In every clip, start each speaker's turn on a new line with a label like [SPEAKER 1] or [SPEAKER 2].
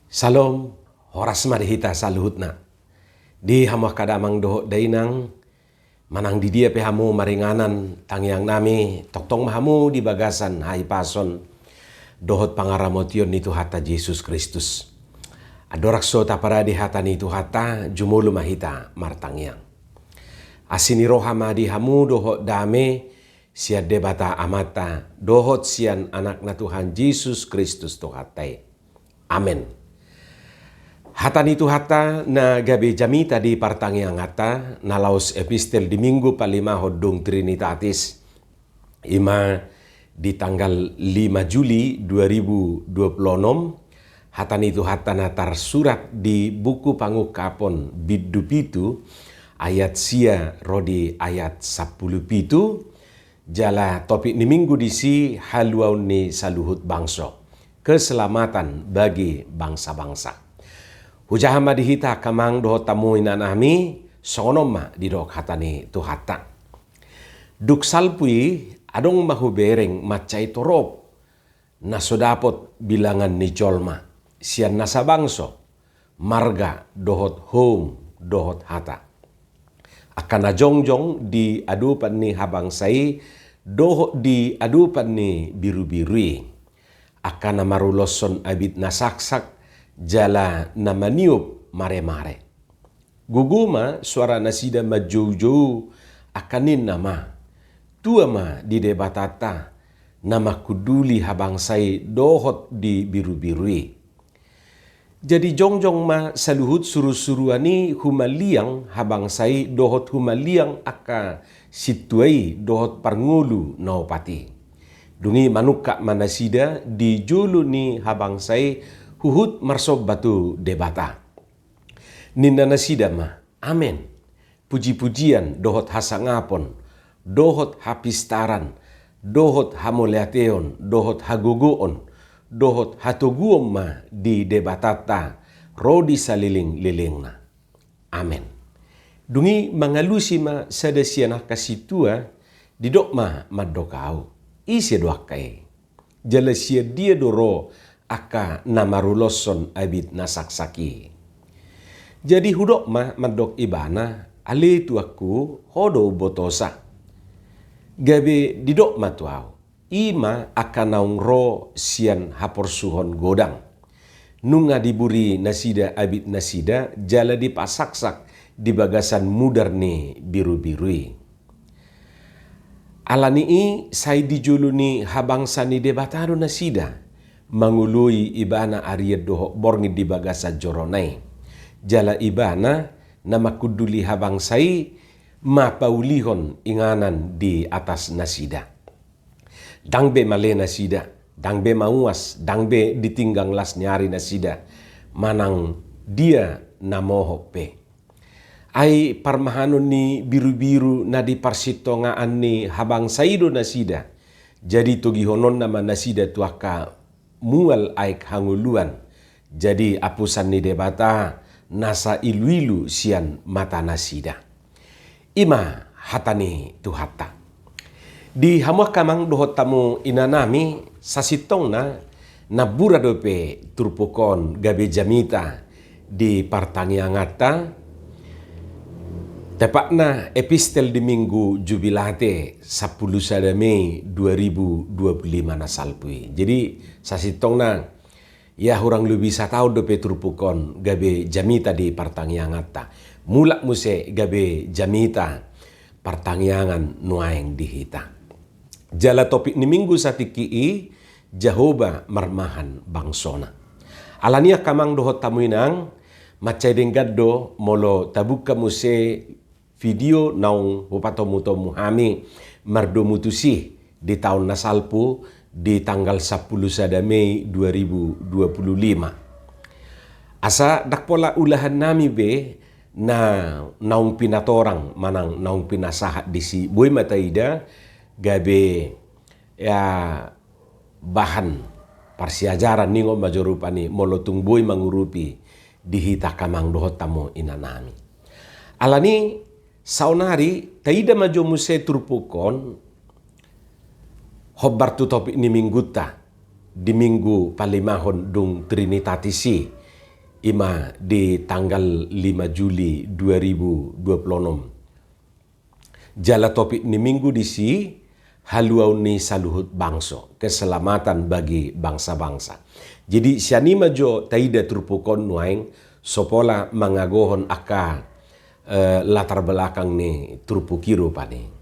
[SPEAKER 1] Salom, horas marihita saluhutna. Di hamah kadamang doho dainang, manang di dia pehamu maringanan tangyang nami, toktong mahamu di bagasan hai pason, dohot pangaramotion itu hata Yesus Kristus. Adorak sota para di hata itu hata, jumulu mahita martangyang. Asini roha di hamu dohot dame, siad debata amata, dohot sian anak na Tuhan Yesus Kristus tohatai. Amen. Hata itu hata na gabi jamita di partangyang hata na laus epistel di minggu palima hodung Trinitatis ima di tanggal 5 Juli 2026 hata itu hata na tarsurat di buku pangukapon biddu pitu ayat sia rodi ayat 10 pitu jala topik ni minggu disi haluaun ni saluhut bangso keselamatan bagi bangsa-bangsa. Hujahama dihita kamang doho tamu inanami sonoma di dok hatani tu hata. Duk salpui adong mahubereng macai torop na sodapot bilangan ni jolma sian nasa bangso marga dohot home dohot hata. Akan jongjong di adupan ni habang sai dohot di adupan ni biru-birui. Akan maruloson abit nasaksak jala na maniup mare-mare. Guguma suara nasida majau-jau akanin nama. Tua ma di debatata nama kuduli habang sai dohot di biru-birui. Jadi jongjong ma saluhut suru-suruani humaliang habang sai dohot humaliang aka situai dohot parngulu naopati. Dungi manuka manasida di julu ni habang sai huhut marsob batu debata. Ninda nasida ma, amen. Puji-pujian dohot hasangapon, dohot hapistaran, dohot hamoleateon, dohot hagogoon, dohot hatoguom ma di debatata, rodi saliling-lilingna. Amen. Dungi mangalusi ma sadasiana kasitua, didok ma madokau, isi doakai. Jalasia dia doro, aka namaruloson abit nasaksaki. Jadi hudok ma mandok ibana ali tu aku hodo botosa. Gabe didok ma tuau. Ima aka naung ro sian haporsuhon godang. Nunga diburi nasida abit nasida jala dipasaksak di bagasan mudar ni biru-birui. Alani i sai dijuluni habang sani debatado nasida. Mangului ibana ariad doho borngi di bagasa joronai. Jala ibana nama kuduli habang sai mapaulihon inganan di atas nasida. Dangbe male nasida, dangbe mauas, dangbe ditinggang las nyari nasida. Manang dia namoho pe. Ai parmahanon ni biru-biru na di parsitongaan ni habang saido nasida. Jadi togihonon nama nasida tuaka mual aik hanguluan. Jadi apusan ni debata nasa ilu-ilu sian mata nasida. Ima hatani tu hata. Di hamuah kamang dohot tamu inanami sasitong na bura dope turpukon gabe jamita di partangiangata. Tepatna epistel di minggu jubilate 10 Mei 2025 na salpui. Jadi sasitong na ya hurang lebih tahu dope turpukon gabe jamita di partangiangata. Mulak muse gabe jamita partangiangan nuaeng dihita. Jala topik ni minggu satiki Jehovah marmahan bangsona. Alania kamang dohot tamuinang macai denggado molo tabuka muse video naung hupatomu hami mardo mutusi di tahun nasalpu di tanggal 10 Mei 2025. Asa dakpola ulahan nami be na naung pinatorang manang naung pinasahat di si boy mataida gabe ya bahan parsiajaran ningo majorupani molotung boy mangurupi dihita kamang dohot tamu inanami. Alani saunari taida majo muse turpukon hobar tu topik ni mingguta di minggu palimahon dung Trinitatisi ima di tanggal 5 Juli 2026. Jala topik ni minggu di si haluau ni saluhut bangso, keselamatan bagi bangsa-bangsa. Jadi sianima jo taida turpukon nuaing sopola mangagohon aka latar belakang ni turpukiru pani.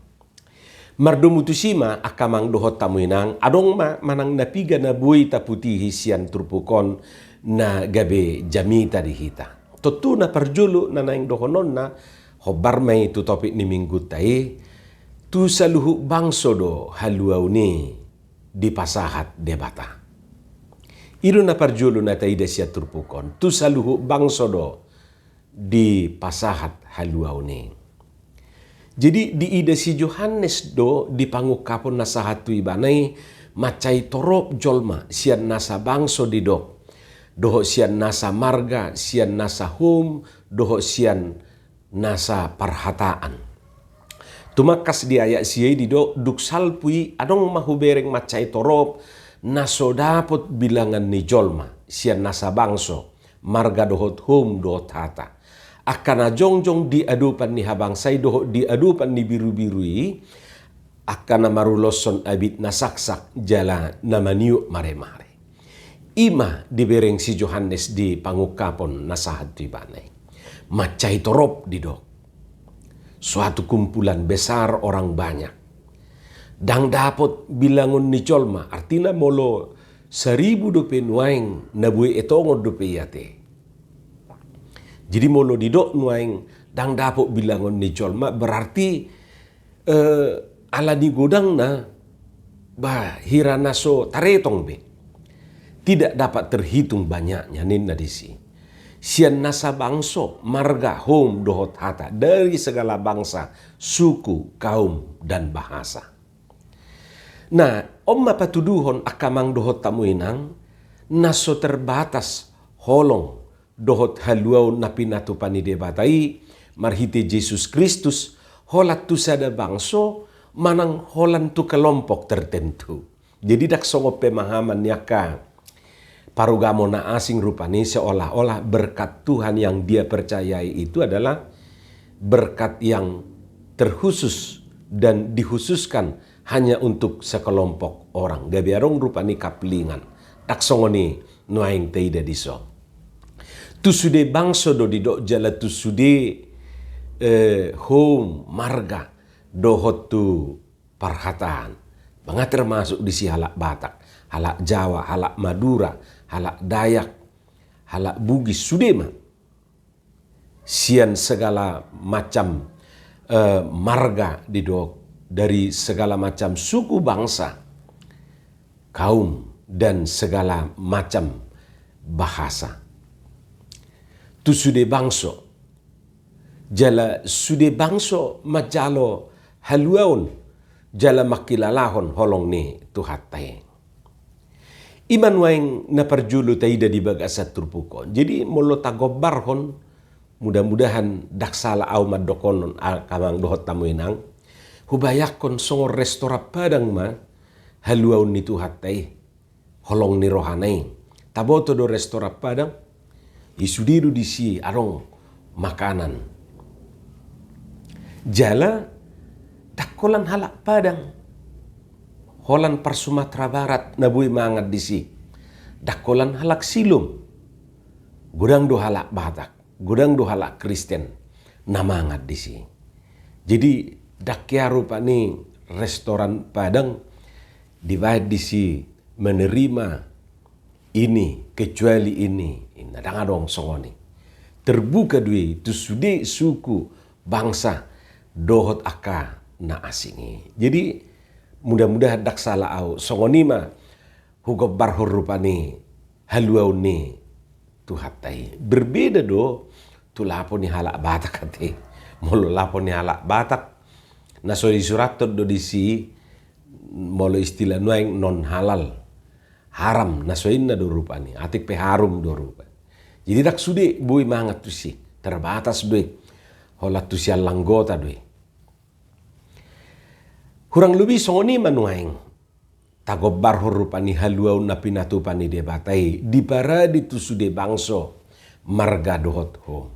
[SPEAKER 1] Mardumutusima akamang dohot tamuinang adong manang napiga na buhay taputihi siyan turpukon na gabe jamita dihita. Totu na parjulu na naing dohonon na hobar may tu topik ni minggu tay tu saluhu bangso do haluau ni di pasahat debata. Iru na parjulu na taida siya turpukon tu saluhu bangso do di pasahat haluau ni. Jadi di ida si Yohanes do di pangukapon nasa hatu ibanay macay torop jolma siyan nasa bangso di do. Doho siyan nasa marga, siyan nasa home, doho siyan nasa parhataan. Tumakas di ayak siyay di do duksal pui adong mahubereng macay torop naso dapot bilangan ni jolma siyan nasa bangso, marga dohot home dohot hata. Akana jongjong diadupan ni habang say doho diadupan ni biru-birui akana maruloson abit na saksak jala na maniu mare-mare. Ima dibereng si Yohanes di pangukapon nasahat tu ibanay. Macay torop di dok. Suatu kumpulan besar orang banyak. Dang dapot bilangon ni jolma artina molo 1000 dope nuaing nabuhi etongod dope yate. Jadi molo didok nuaing dang dapok bilangon ni jolma berarti ala di godang na hirana so taretong be. Tidak dapat terhitung banyaknya ninna disi. Sian nasa bangso, marga, home, dohot hata dari segala bangsa, suku, kaum, dan bahasa. Nah, omma patuduhon akamang dohot tamuinang naso terbatas holong dohot haluau na pinatupan ni debatai marhite Yesus Kristus holat tu sada bangso manang holan tu kelompok tertentu. Jadi dak songo pemahaman yaka parugamo na asing rupani seolah-olah berkat Tuhan yang dia percayai itu adalah berkat yang terkhusus dan dikhususkan hanya untuk sekelompok orang. Gabiarong rupani kaplingan. Dak songo ni nuaing teida diso. Tu sude bangso do di do jala tu sude home marga dohot tu parhataan. Mga termasuk di si halak Batak, halak Jawa, halak Madura, halak Dayak, halak Bugis, sude ma. Sian segala macam marga di do dari segala macam suku bangsa, kaum dan segala macam bahasa. Tu sude bangso. Jala sude bangso majalo haluaun jala makilalahon holong ni tuhat tay. Iman waing naparjulu taida di bagasat turpukon. Jadi molo tagobarhon mudah-mudahan daksala au madokonon kamang dohot tamuinang hubayakon songo restora padang ma haluaun ni tuhat tay holong ni rohanay. Taboto do restora padang isudiru di si arong makanan. Jala dakolan halak padang. Holan par Sumatera Barat nabuhi mangat di si. Dakolan halak silum. Gudang do halak Batak. Gudang do halak Kristen. Namangat di si. Jadi dakya rupa ni restoran padang dibayar di si menerima ini kecuali ini. Nadang adong songoni. Terbuka dui tu sude suku bangsa dohot aka na asingi. Jadi mudah-mudahan dak salah au songoni ma hugo barhur rupani haluau ni tuhatai. Berbeda do tu lapo ni halak Batak kate. Molo lapo ni halak Batak naso di suratot do disi molo istilah nuaing non halal. Haram nasoin na do rupani. Atik pe harum do rupani. Jadi dak sude bui mangat tu si terbatas doi holat tu sial langgota doi. Kurang lebih songoni manuaing tagobar rupani haluau na pinatupani debatai di para di tu sude bangso marga dohot ho.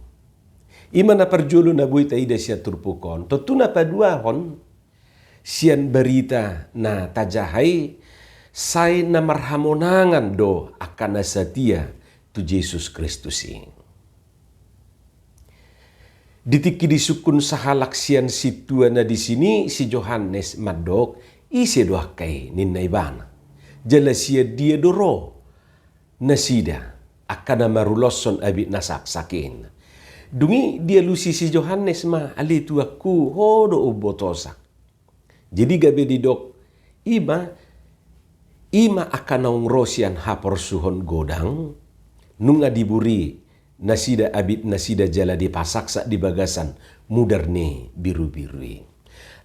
[SPEAKER 1] Ima na perjulu na buita ida siya turpukon. Totuna paduahon siyan berita na tajahay say na marhamonangan do akan na setia tu Jesus Kristus ing. Ditiki disukun sahalak siyan situa na di sini si Johannes madok isi doa kay ninaibana. Jala siya dia doro nasida akan na maruloson abit nasaksakin. Dungi dia lusi si Johannes ma alitu aku hodo ubotosa. Jadi gabe didok ima akan naung rosian hapor suhon godang nunga diburi nasida abit nasida jala di pasaksa di bagasan mudarne biru-birui.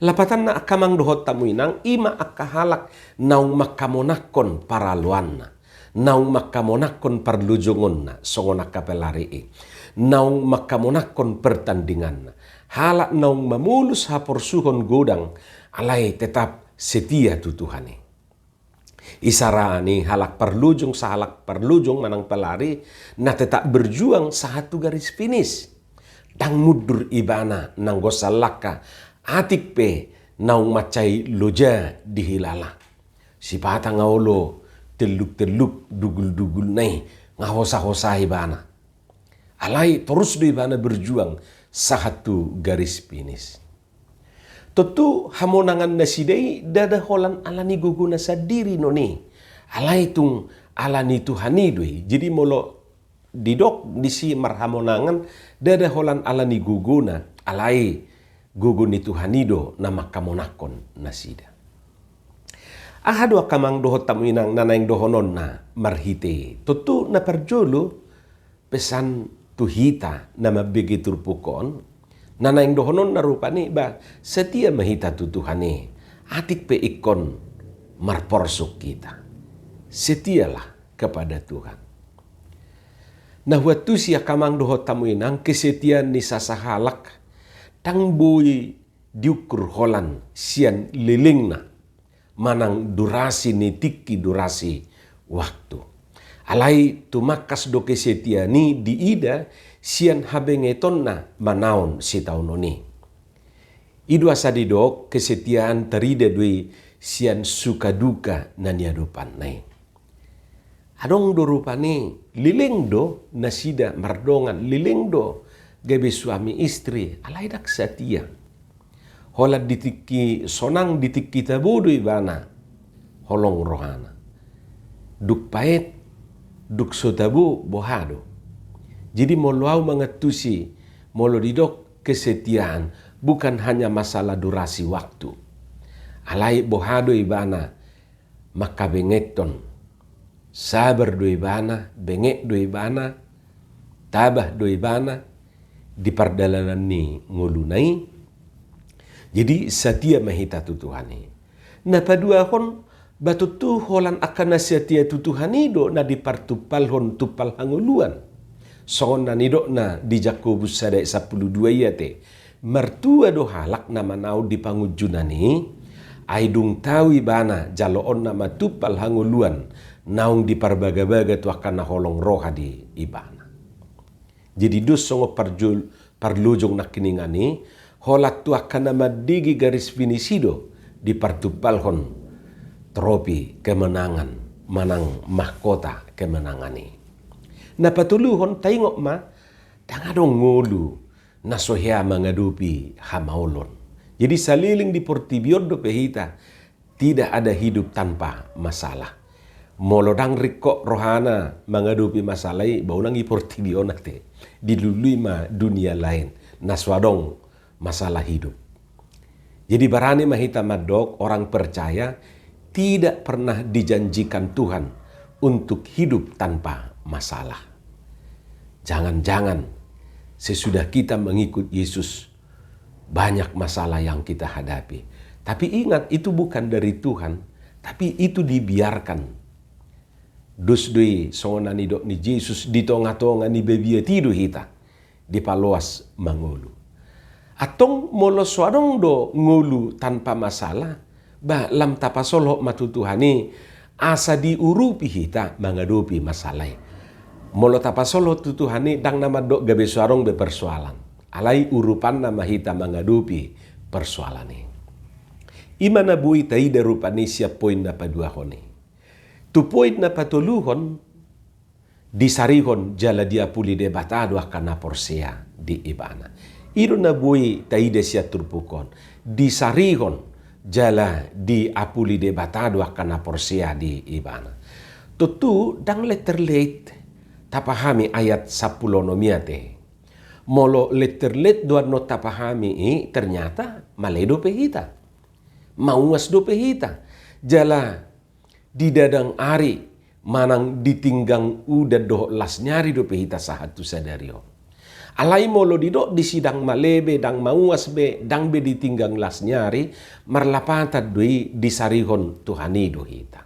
[SPEAKER 1] Lapatan na akamang dohot tamuinang ima akahalak naung makamonakon paraluanna. Naung makamonakon parlujongon na songon akapelari naung makamonakon pertandingan. Halak naung mamulus hapor suhon godang alai tetap setia tu Tuhane. Isarani halak perlujung sahalak perlujung manang pelari na tetap berjuang satu garis finish. Dang mudur ibana nang gosalaka atik pe naung macai loja dihilala. Si patang ngaulo teluk-teluk dugul-dugul nai ngahosa-hosa ibana. Alai terus do ibana berjuang satu garis finish. Tentu hamonangan nasidai dada holan alani guguna sadiri noni. Alai tung alani Tuhani doi. Jadi molo didok disi marhamonangan dada holan alani guguna. Alai guguni Tuhani do nama kamonakon nasida. Ahadu akamang dohot tamuinang nanaing dohonon na marhite. Tentu na perjolo pesan tuhita nama begitu pukon. Nanaing dohonon na rupani ba setia mahita tu Tuhani. Atik pe ikon marporsuk kita. Setialah kepada Tuhan. Nah waktu siya kamang dohot tamuinang kesetiaan ni sasahalak tang boy diukur holan sian lilingna manang durasi ni tiki durasi waktu. Alai tumakas do kesetiani di ida sian habengeton na manaon si taunoni. Idu asadidok kesetiaan terida dui sian suka duka na niadupan nai. Adong do rupani liling do nasida mardongan liling do gabe suami istri alai dak setia. Holat ditiki sonang ditiki tabudu ibana holong rohana. Duk pait duk sotabu bohado. Jadi moluau mengetusi molo didok kesetiaan bukan hanya masalah durasi waktu. Alai bohado ibana maka bengeton. Sabar do ibana, bengek do ibana, tabah do ibana di pardalanan ni ngulunai. Jadi setia mahita tu Tuhani. Na padua hon batu tu holan akan setia tu Tuhani do na di partupal hon tupal hanguluan. Songon na nidok na di Jakobus sadai 12 yate. Mertua do halak na manau di pangujunani. Aidung tawi bana jaloon na matupal hanguluan. Naung di parbaga-baga tu akan na holong roha di ibana. Jadi dus songo parlujung nak kiningani. Holat tu akan na madigi garis finisido di partupal hon tropi kemenangan. Manang mahkota kemenangani. Na patuluhon tengok ma tangadong ngulu na sohya mengadupi hamaulon. Jadi saliling di portibion do pehita tidak ada hidup tanpa masalah. Molodang rikok rohana mengadupi masalah bau nangi portibion nate dilului ma dunia lain naswadong masalah hidup. Jadi barani mahita madok orang percaya tidak pernah dijanjikan Tuhan untuk hidup tanpa masalah. Jangan-jangan sesudah kita mengikut Yesus banyak masalah yang kita hadapi. Tapi ingat itu bukan dari Tuhan, tapi itu dibiarkan. Dus dui songonan idok ni Yesus di tonga-tonga ni bebia tidu hita di paloas mangulu. Atong molo swadong do ngulu tanpa masalah, ba lam tapasolo matutuhani asa diurupi hita mengadupi masalah. Molo tapasolo tu Tuhani dang nama dok gabe suarong be persoalan. Alai urupan nama hita mengadupi persoalan ini. Imana bui taida rupani siap poin na padua honi. Tu poin na patuluhon disarihon jala dia puli debatado akana porsea di ibana. Iru na bui taida siap turpukon. Disarihon jala di apuli debatado akana porsea di ibana. Tutu dang letterlate tapahami ayat 10 nomiate. Molo letterlet dua no tapahami ternyata maledo pehita. Maungas do pehita. Jala di dadang ari manang ditinggang udah do las nyari do pehita sahatu sadario. Alai molo dido di sidang malebe dang maungas be dang be ditinggang las nyari marlapata doi disarihon Tuhani do hita.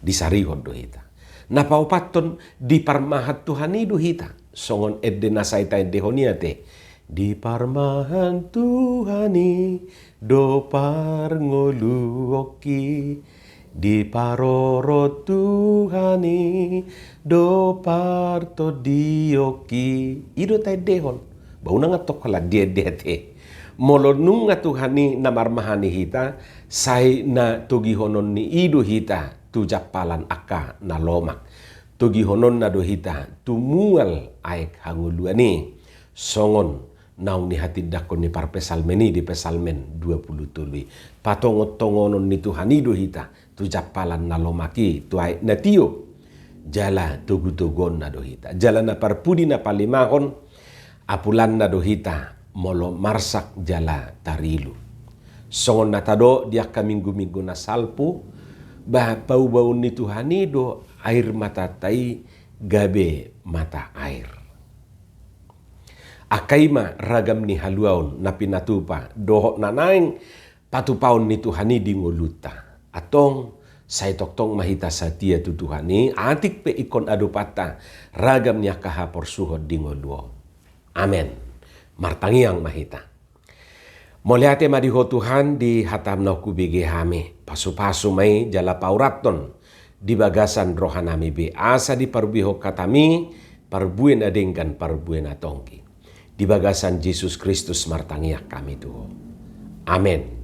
[SPEAKER 1] Disarihon do hita. Napaupaton di parmahat Tuhani do hita. Songon edde nasaita edde honiate. Di parmahan Tuhani do parngoluoki. Di paroro Tuhani do parto dioki. Ido ta dehon. Bauna ngatok kala dia dete. Molo nunga Tuhani na marmahani hita. Sai na tugihonon ni ido hita. Tu japalan aka na lomak. Tugi honon na dohita tumual aek hanguluani songon naung ni hati dakon ni parpesalmeni di pesalmen 20 tului. Patongot tongonon ni Tuhani dohita tu japalan na lomaki tu aek na tio jala tugutugon na dohita. Jala na parpudi na palimahon apulan na dohita molo marsak jala tarilu. Songon na tado dia kaminggu-minggu na salpu bah bau-bau ni Tuhani do air mata tai gabe mata air. Akaima ragam ni haluaon na pinatupa dohok nanaing patupaon ni Tuhani di ngoluta. Atong say toktong mahita satia tu Tuhani atik pe ikon adupata ragam niya kahapor suhod di ngoluo. Amen. Martangiang mahita. Moliate madiho Tuhan di hatam na kubige hame. Pasu-pasu may jala pauraton di bagasan rohanami be. Asa di parbiho katami parbuen adenggan parbuen atongki. Di bagasan Yesus Kristus martangiak kami tuho. Amen.